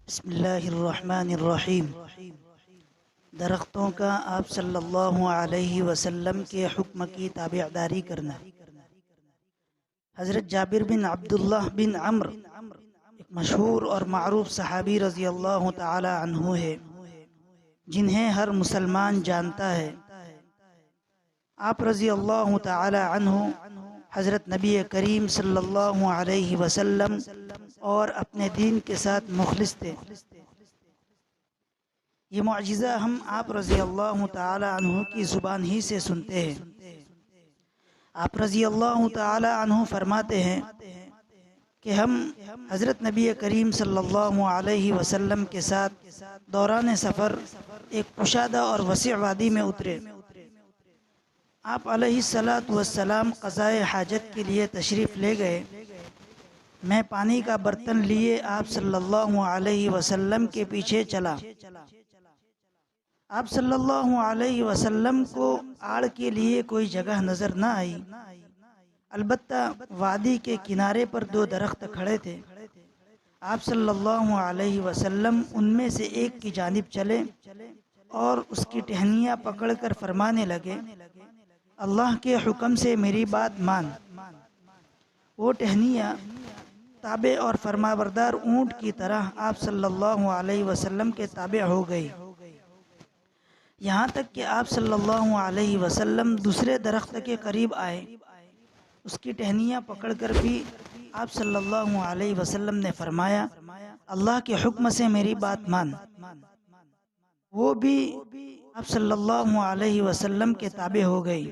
بسم اللہ الرحمن الرحیم۔ درختوں کا آپ صلی اللہ علیہ وسلم کے حکم کی تابعداری کرنا۔ حضرت جابر بن عبداللہ بن عمرو ایک مشہور اور معروف صحابی رضی اللہ تعالی عنہ ہے، جنہیں ہر مسلمان جانتا ہے۔ آپ رضی اللہ تعالی عنہ حضرت نبی کریم صلی اللہ علیہ وسلم اور اپنے دین کے ساتھ مخلص تھے۔ یہ معجزہ ہم آپ رضی اللہ تعالی عنہ کی زبان ہی سے سنتے ہیں۔ آپ رضی اللہ تعالی عنہ فرماتے ہیں کہ ہم حضرت نبی کریم صلی اللہ علیہ وسلم کے ساتھ دوران سفر ایک کشادہ اور وسیع وادی میں اترے۔ آپ علیہ الصلاۃ والسلام قضائے حاجت کے لیے تشریف لے گئے۔ میں پانی کا برتن لیے آپ صلی اللہ علیہ وسلم کے پیچھے چلا۔ آپ صلی اللہ علیہ وسلم کو آڑ کے لیے کوئی جگہ نظر نہ آئی، البتہ وادی کے کنارے پر دو درخت کھڑے تھے۔ آپ صلی اللہ علیہ وسلم ان میں سے ایک کی جانب چلے اور اس کی ٹہنیاں پکڑ کر فرمانے لگے، اللہ کے حکم سے میری بات مان۔ وہ ٹہنیاں تابع اور فرمانبردار اونٹ کی طرح آپ صلی اللہ علیہ وسلم کے تابع ہو گئی، یہاں تک کہ آپ صلی اللہ علیہ وسلم دوسرے درخت کے قریب آئے۔ اس کی ٹہنیاں پکڑ کر بھی آپ صلی اللہ علیہ وسلم نے فرمایا، اللہ کے حکم سے میری بات مان۔ وہ بھی آپ صلی اللہ علیہ وسلم کے تابع ہو گئی،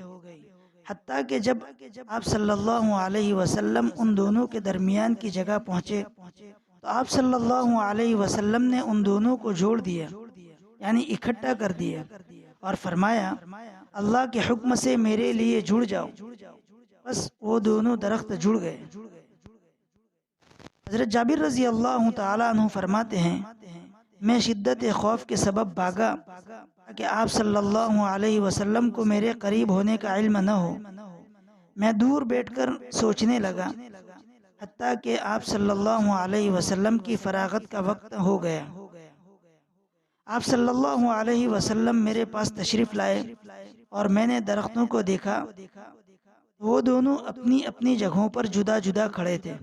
حتیٰ کہ جب آپ صلی اللہ علیہ وسلم ان دونوں کے درمیان کی جگہ پہنچے تو آپ صلی اللہ علیہ وسلم نے ان دونوں کو جوڑ دیا، یعنی اکٹھا کر دیا، اور فرمایا، اللہ کے حکم سے میرے لیے جڑ جاؤ۔ بس وہ دونوں درخت جڑ گئے۔ حضرت جابر رضی اللہ تعالیٰ عنہ فرماتے ہیں، میں شدت خوف کے سبب بھاگا کہ آپ صلی اللہ علیہ وسلم کو میرے قریب ہونے کا علم نہ ہو۔ میں دور بیٹھ کر سوچنے لگا، حتیٰ کہ آپ صلی اللہ علیہ وسلم کی فراغت کا وقت ہو گیا۔ آپ صلی اللہ علیہ وسلم میرے پاس تشریف لائے اور میں نے درختوں کو دیکھا، وہ دونوں اپنی اپنی جگہوں پر جدا جدا کھڑے تھے۔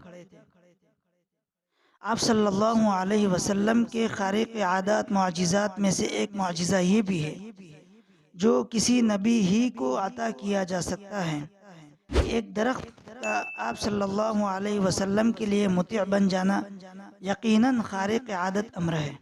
آپ صلی اللہ علیہ وسلم کے خارق عادات معجزات میں سے ایک معجزہ یہ بھی ہے جو کسی نبی ہی کو عطا کیا جا سکتا ہے۔ ایک درخت کا آپ صلی اللہ علیہ وسلم کے لیے مطیع بن جانا یقیناً خارق عادت امر ہے۔